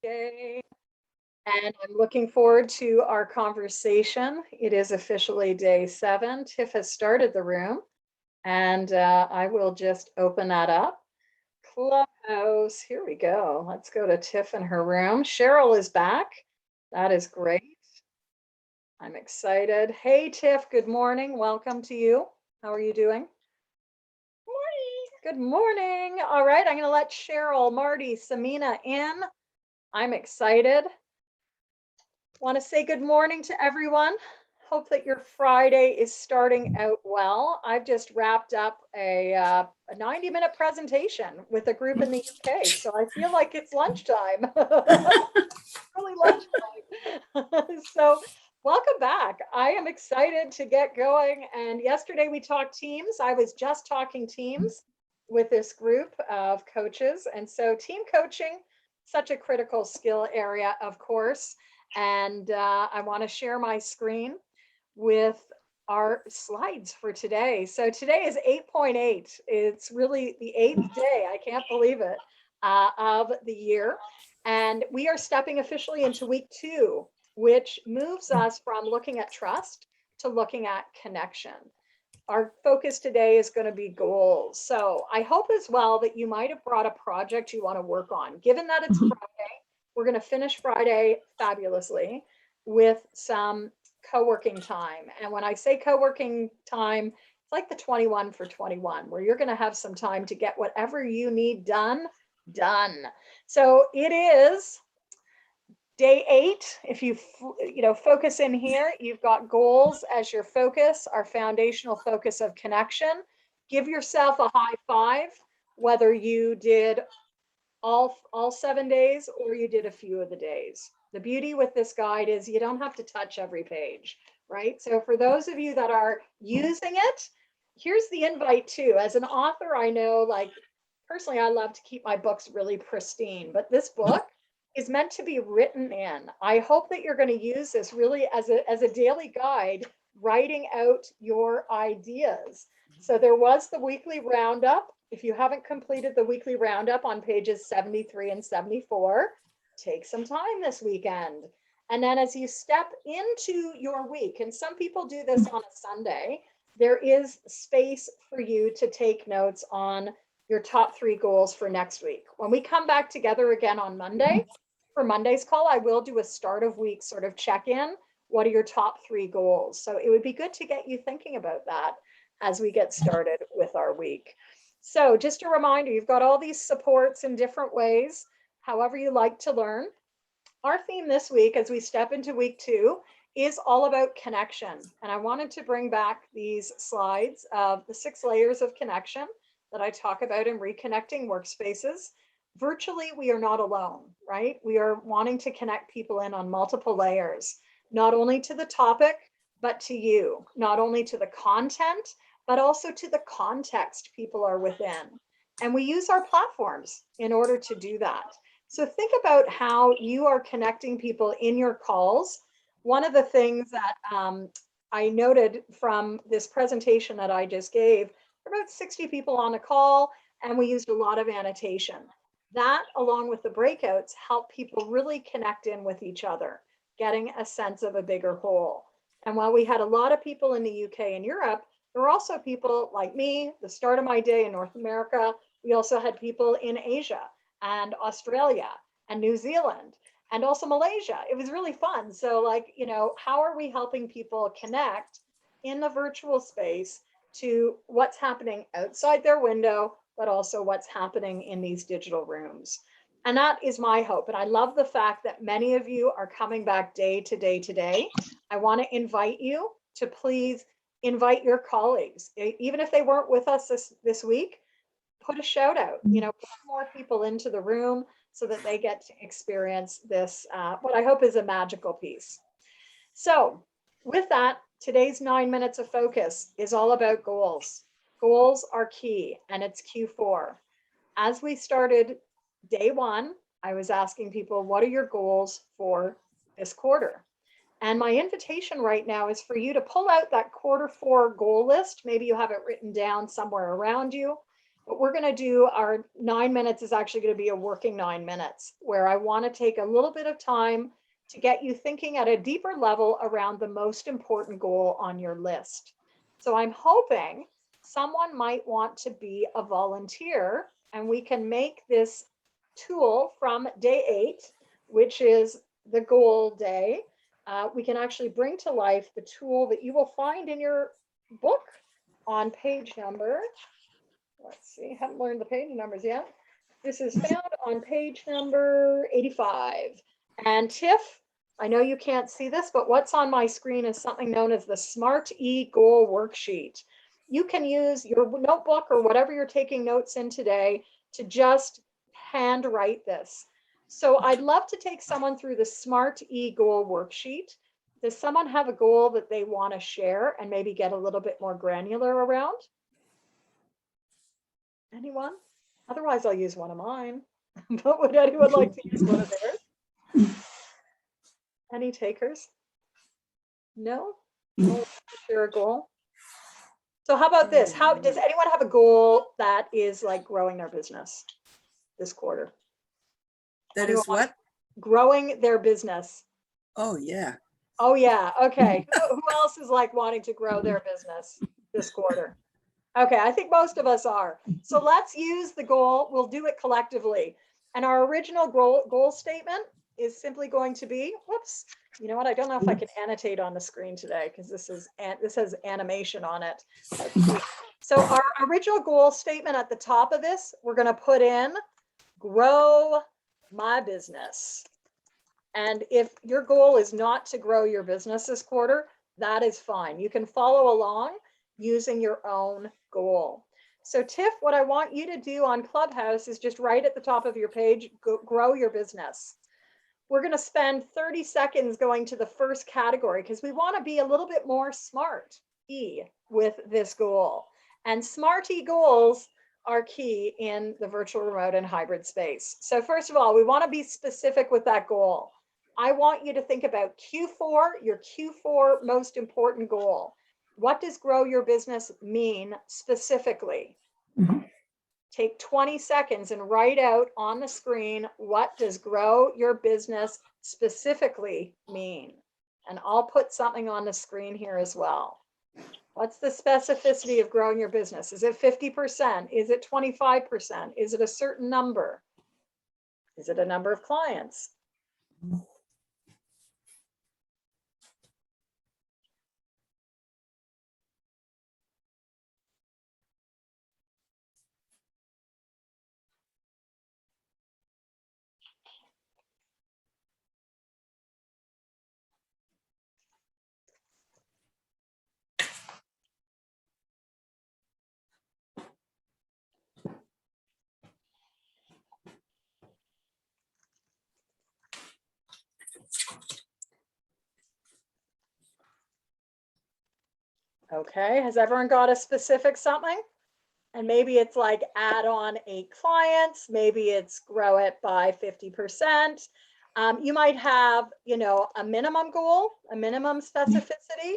Day, and I'm looking forward to our conversation. It is officially day 7. Tiff has started the room, and I will just open that up. Clubhouse, here we go. Let's go to Tiff in her room. Cheryl is back. That is great. I'm excited. Hey, Tiff, good morning. Welcome to you. How are you doing? Good morning. All right, I'm going to let Cheryl, Marty, Samina in. I'm excited. Want to say good morning to everyone. Hope that your Friday is starting out well. I've just wrapped up a 90-minute presentation with a group in the UK, so I feel like it's lunchtime. Really lunchtime. So welcome back. I am excited to get going. And yesterday we talked teams. I was just talking teams with this group of coaches. And so team coaching, such a critical skill area, of course. And I want to share my screen with our slides for today. So today is 8.8. It's really the 8th day, I can't believe it, of the year. And we are stepping officially into week 2, which moves us from looking at trust to looking at connection. Our focus today is going to be goals. So I hope as well that you might have brought a project you want to work on. Given that it's Friday, we're going to finish Friday fabulously with some co-working time. And when I say co-working time, it's like the 21 for 21, where you're going to have some time to get whatever you need done. So it is day 8. If you focus in here, you've got goals as your focus, our foundational focus of connection. Give yourself a high five, whether you did all 7 days or you did a few of the days. The beauty with this guide is you don't have to touch every page, right? So for those of you that are using it, here's the invite too. As an author, I know, like, personally, I love to keep my books really pristine, but this book is meant to be written in. I hope that you're going to use this really as a daily guide, writing out your ideas. So there was the weekly roundup. If you haven't completed the weekly roundup on pages 73 and 74, take some time this weekend. And then as you step into your week, and some people do this on a Sunday, there is space for you to take notes on your top 3 goals for next week. When we come back together again on Monday, for Monday's call, I will do a start of week sort of check-in. What are your top 3 goals? So it would be good to get you thinking about that as we get started with our week. So just a reminder, you've got all these supports in different ways, however you like to learn. Our theme this week, as we step into week 2, is all about connection. And I wanted to bring back these slides of the 6 layers of connection that I talk about in Reconnecting Workspaces. Virtually, we are not alone, right? We are wanting to connect people in on multiple layers, not only to the topic, but to you, not only to the content, but also to the context people are within. And we use our platforms in order to do that. So think about how you are connecting people in your calls. One of the things that I noted from this presentation that I just gave, about 60 people on a call, and we used a lot of annotation. That, along with the breakouts, help people really connect in with each other, getting a sense of a bigger whole. And while we had a lot of people in the UK and Europe, there were also people like me, the start of my day in North America. We also had people in Asia and Australia and New Zealand and also Malaysia. It was really fun. So, like, how are we helping people connect in the virtual space to what's happening outside their window, but also what's happening in these digital rooms? And that is my hope. And I love the fact that many of you are coming back day to day today. I want to invite you to please invite your colleagues, even if they weren't with us this week. Put a shout out, put more people into the room so that they get to experience this, what I hope is a magical piece. So with that, today's 9 minutes of focus is all about goals. Goals are key, and it's Q4. As we started day 1, I was asking people, what are your goals for this quarter? And my invitation right now is for you to pull out that Q4 goal list. Maybe you have it written down somewhere around you. But we're going to do our 9 minutes is actually going to be a working 9 minutes where I want to take a little bit of time to get you thinking at a deeper level around the most important goal on your list. So I'm hoping someone might want to be a volunteer and we can make this tool from day 8, which is the goal day. We can actually bring to life the tool that you will find in your book on page number, let's see, haven't learned the page numbers yet. This is found on page number 85. And Tiff, I know you can't see this, but what's on my screen is something known as the Smart E-Goal Worksheet. You can use your notebook or whatever you're taking notes in today to just handwrite this. So I'd love to take someone through the Smart E-Goal Worksheet. Does someone have a goal that they want to share and maybe get a little bit more granular around? Anyone? Otherwise, I'll use one of mine. But would anyone like to use one of theirs? Any takers? No? No, share a goal. So how about this? How does anyone have a goal that is like growing their business this quarter? That is what? Growing their business. Oh, yeah. Oh, yeah. Okay. Who else is like wanting to grow their business this quarter? Okay, I think most of us are. So let's use the goal. We'll do it collectively. And our original goal statement is simply going to be, whoops, you know what? I don't know if I can annotate on the screen today because this has animation on it. So our original goal statement at the top of this, we're going to put in grow my business. And if your goal is not to grow your business this quarter, that is fine. You can follow along using your own goal. So Tiff, what I want you to do on Clubhouse is just right at the top of your page, grow your business. We're going to spend 30 seconds going to the first category because we want to be a little bit more smart with this goal. And smarty goals are key in the virtual remote and hybrid space. So first of all, we want to be specific with that goal. I want you to think about Q4, your Q4 most important goal. What does grow your business mean specifically? Mm-hmm. Take 20 seconds and write out on the screen, what does grow your business specifically mean? And I'll put something on the screen here as well. What's the specificity of growing your business? Is it 50%? Is it 25%? Is it a certain number? Is it a number of clients? Okay, has everyone got a specific something? And maybe it's like add on 8 clients, maybe it's grow it by 50%. You might have, a minimum goal, a minimum specificity,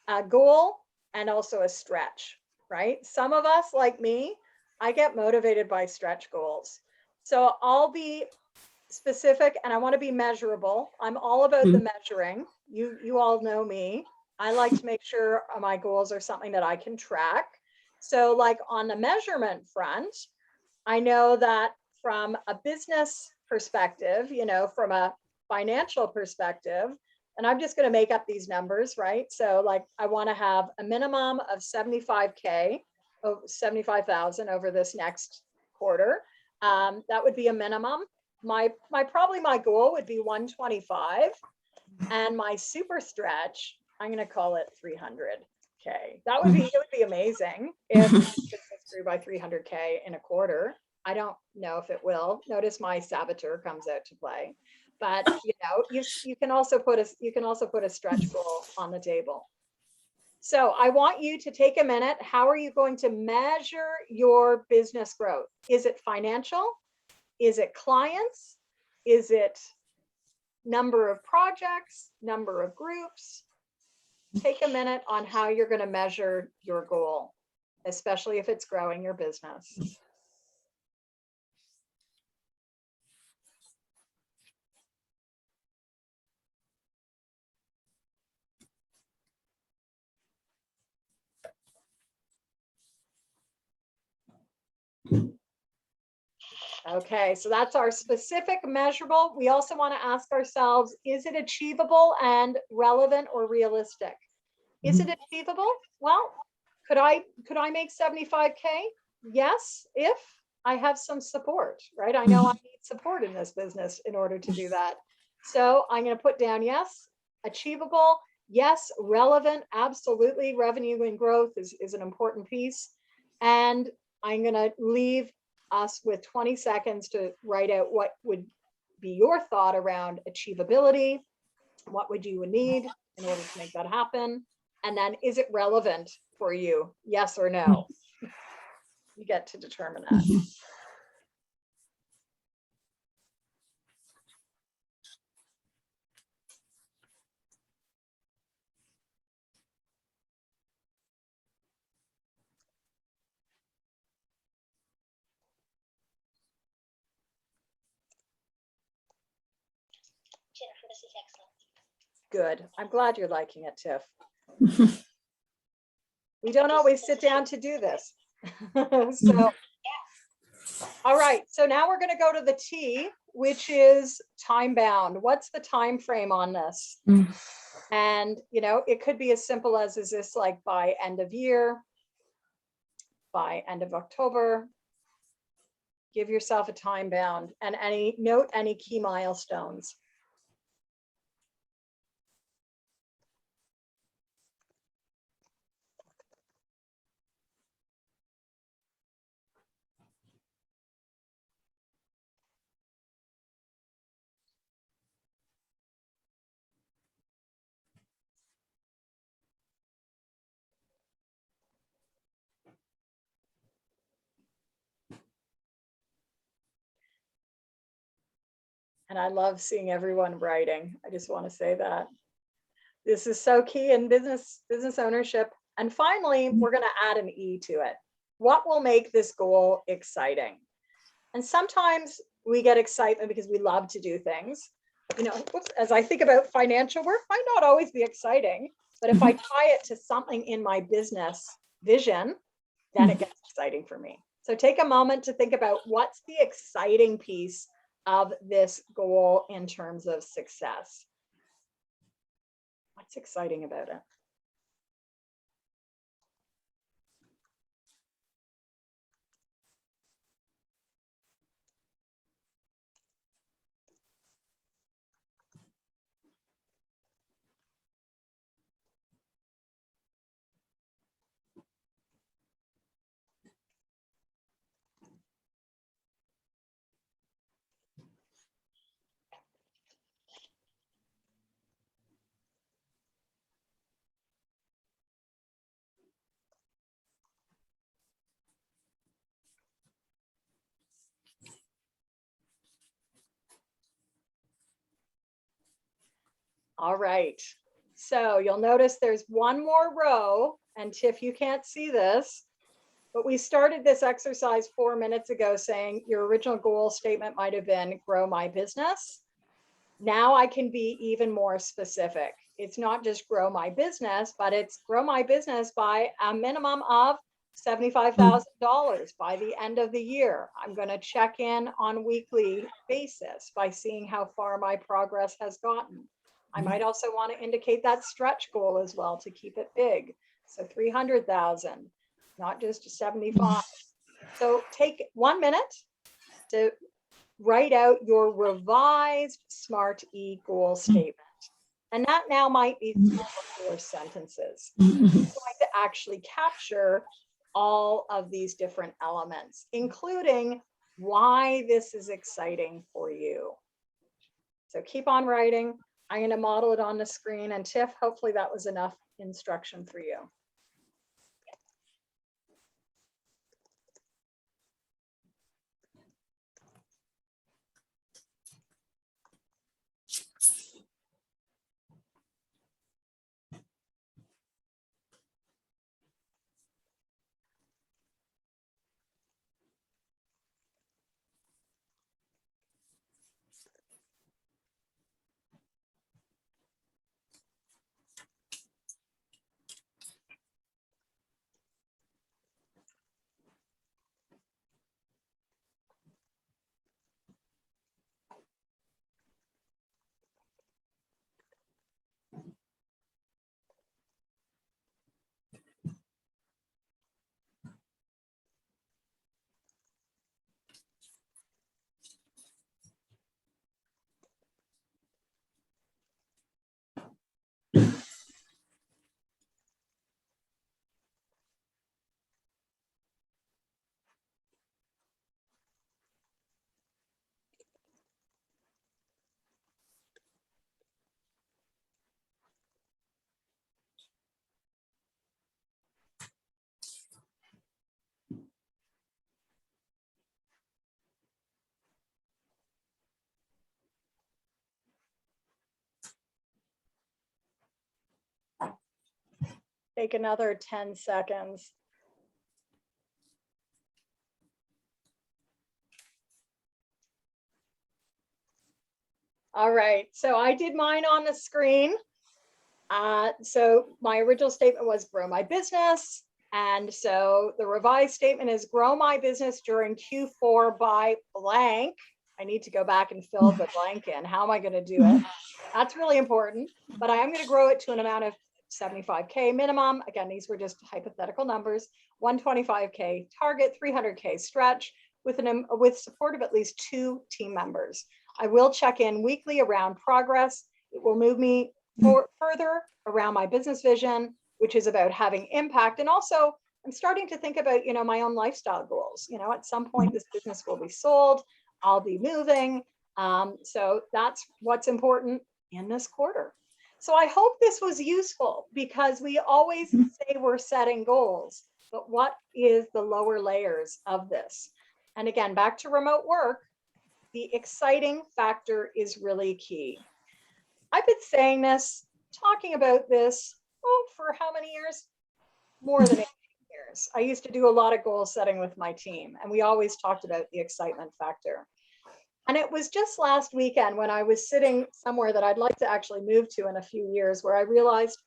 a goal, and also a stretch, right? Some of us, like me, I get motivated by stretch goals. So I'll be specific and I want to be measurable. I'm all about the measuring. You all know me. I like to make sure my goals are something that I can track. So like on the measurement front, I know that from a business perspective, from a financial perspective, and I'm just going to make up these numbers, right? So like I want to have a minimum of 75K, 75,000 over this next quarter. That would be a minimum. My goal would be 125, and my super stretch, I'm going to call it 300K. It would be amazing if business grew by 300K in a quarter. I don't know if it will. Notice my saboteur comes out to play. But you can also put a stretch goal on the table. So I want you to take a minute. How are you going to measure your business growth? Is it financial? Is it clients? Is it number of projects, number of groups? Take a minute on how you're going to measure your goal, especially if it's growing your business. Okay, so that's our specific measurable. We also want to ask ourselves, is it achievable and relevant or realistic? Is it achievable? Well, could I make 75K? Yes, if I have some support, right? I know I need support in this business in order to do that. So I'm going to put down yes, achievable, yes, relevant, absolutely. Revenue and growth is an important piece. And I'm going to leave us with 20 seconds to write out what would be your thought around achievability. What would you need in order to make that happen? And then is it relevant for you? Yes or no? You get to determine that. Jennifer, this is excellent. Good. I'm glad you're liking it, Tiff. We don't always sit down to do this. So, all right. So now we're going to go to the T, which is time bound. What's the time frame on this? And, you know, it could be as simple as, is this like by end of year, by end of October? Give yourself a time bound and note any key milestones. And I love seeing everyone writing. I just want to say that this is so key in business ownership. And finally, we're going to add an E to it. What will make this goal exciting? And sometimes we get excitement because we love to do things. You know, as I think about financial work, might not always be exciting, but if I tie it to something in my business vision, then it gets exciting for me. So take a moment to think about what's the exciting piece of this goal in terms of success. What's exciting about it? All right, so you'll notice there's one more row, and Tiff, you can't see this, but we started this exercise 4 minutes ago saying your original goal statement might have been grow my business. Now I can be even more specific. It's not just grow my business, but it's grow my business by a minimum of $75,000 by the end of the year. I'm going to check in on a weekly basis by seeing how far my progress has gotten. I might also want to indicate that stretch goal as well to keep it big. So 300,000, not just 75. So take 1 minute to write out your revised SMART E goal statement. And that now might be 3 or 4 sentences. It's going to actually capture all of these different elements, including why this is exciting for you. So keep on writing. I'm going to model it on the screen. And Tiff, hopefully that was enough instruction for you. take another 10 seconds. All right, so I did mine on the screen. So my original statement was grow my business. And so the revised statement is grow my business during Q4 by blank. I need to go back and fill the blank in. How am I going to do it? That's really important, but I am going to grow it to an amount of 75K minimum. Again, these were just hypothetical numbers. 125K target, 300K stretch with support of at least 2 team members. I will check in weekly around progress. It will move me further around my business vision, which is about having impact. And also I'm starting to think about, my own lifestyle goals. At some point this business will be sold. I'll be moving. So that's what's important in this quarter. So I hope this was useful, because we always say we're setting goals, but what is the lower layers of this? And again, back to remote work, the exciting factor is really key. I've been saying this, talking about this, for how many years? More than 18 years. I used to do a lot of goal setting with my team, and we always talked about the excitement factor. And it was just last weekend when I was sitting somewhere that I'd like to actually move to in a few years, where I realized,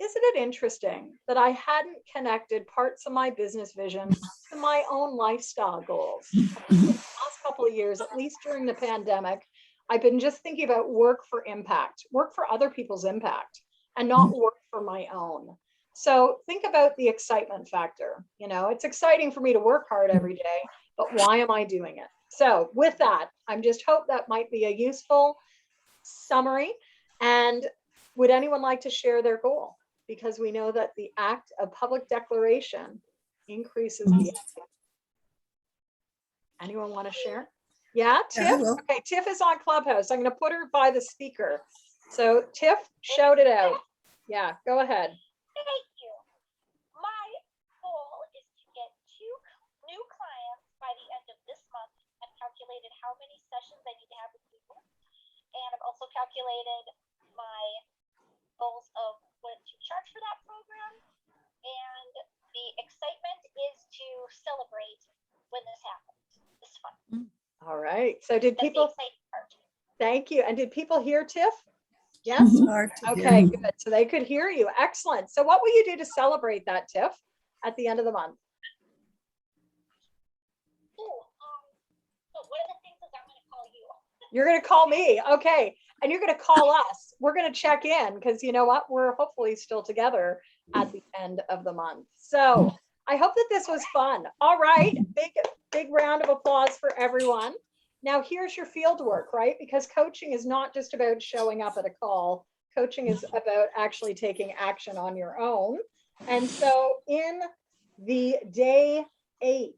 isn't it interesting that I hadn't connected parts of my business vision to my own lifestyle goals? The last couple of years, at least during the pandemic, I've been just thinking about work for impact, work for other people's impact, and not work for my own. So think about the excitement factor. It's exciting for me to work hard every day, but why am I doing it? So with that, I'm just hope that might be a useful summary. And would anyone like to share their goal? Because we know that the act of public declaration increases the. Anyone want to share? Yeah, Tiff? Yeah, Okay, Tiff is on Clubhouse. I'm going to put her by the speaker. So Tiff, shout it out. Yeah, go ahead. Thank you. My goal is to get 2 new clients by the end of this month. I've calculated how many sessions I need to have with people. And I've also calculated my goals of what to charge for that program. And the excitement is to celebrate when this happens. It's fun. All right. So did That's people, the exciting part. thank you. And did people hear Tiff? Yes? hard to Okay, hear. good. So they could hear you. Excellent. So what will you do to celebrate that, Tiff, at the end of the month? So one of the things is I'm going to call you. You're going to call me. Okay. And you're going to call us. We're going to check in, because you know what? We're hopefully still together at the end of the month. So I hope that this was fun. All right. Big round of applause for everyone. Now here's your field work, right? Because coaching is not just about showing up at a call. Coaching is about actually taking action on your own. And so in the day 8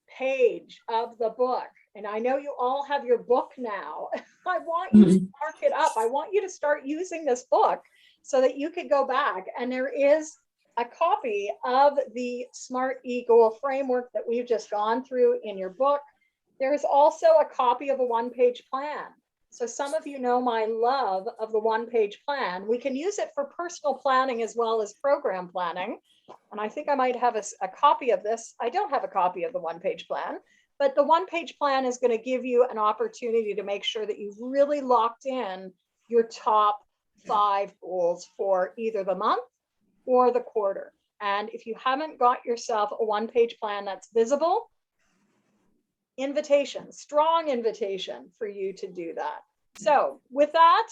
page of the book, and I know you all have your book now, I want you to mark it up. I want you to start using this book so that you can go back, and there is a copy of the SMART E-Goal framework that we've just gone through in your book. There's also a copy of a 1-page plan. So some of you know my love of the 1-page plan. We can use it for personal planning as well as program planning. And I think I might have a copy of this. I don't have a copy of the 1-page plan, but the 1-page plan is going to give you an opportunity to make sure that you've really locked in your top 5 goals for either the month or the quarter. And if you haven't got yourself a 1-page plan that's visible, strong invitation for you to do that. So with that,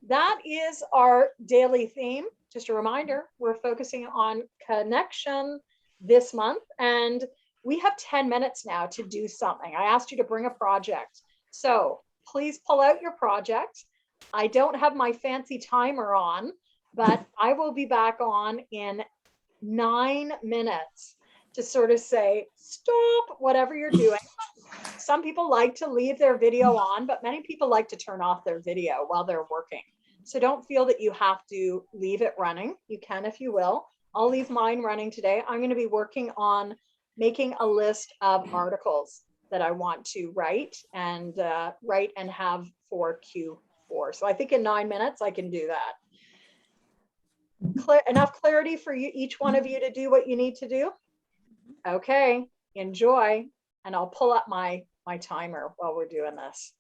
that is our daily theme. Just a reminder, we're focusing on connection this month, and we have 10 minutes now to do something. I asked you to bring a project. So please pull out your project. I don't have my fancy timer on, but I will be back on in 9 minutes to sort of say, stop whatever you're doing. Some people like to leave their video on, but many people like to turn off their video while they're working. So don't feel that you have to leave it running. You can if you will. I'll leave mine running today. I'm going to be working on making a list of articles that I want to write and have for Q4. So I think in 9 minutes I can do that. Enough clarity for you, each one of you, to do what you need to do? Okay, enjoy. And I'll pull up my timer while we're doing this.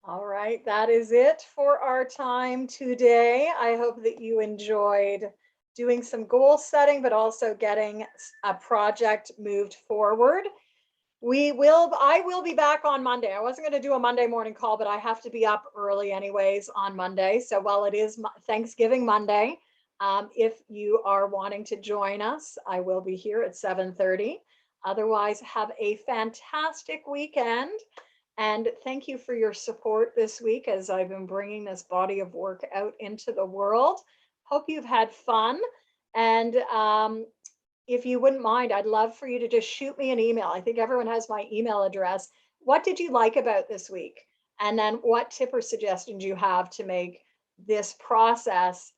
All right, that is it for our time today. I hope that you enjoyed doing some goal setting, but also getting a project moved forward. I will be back on Monday. I wasn't going to do a Monday morning call, but I have to be up early anyways on Monday. So while it is Thanksgiving Monday, if you are wanting to join us, I will be here at 7:30. Otherwise, have a fantastic weekend. And thank you for your support this week as I've been bringing this body of work out into the world. Hope you've had fun. And if you wouldn't mind, I'd love for you to just shoot me an email. I think everyone has my email address. What did you like about this week? And then what tip or suggestions you have to make this process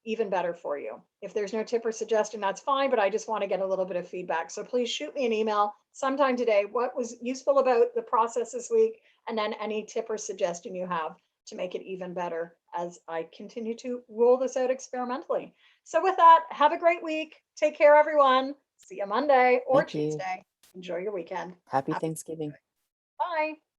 even better for you. If there's no tip or suggestion, that's fine, but I just want to get a little bit of feedback. So please shoot me an email sometime today. What was useful about the process this week? And then any tip or suggestion you have to make it even better as I continue to roll this out experimentally. So with that, have a great week. Take care, everyone. See you Monday or Thank you. Tuesday. Enjoy your weekend. Happy Thanksgiving. Bye.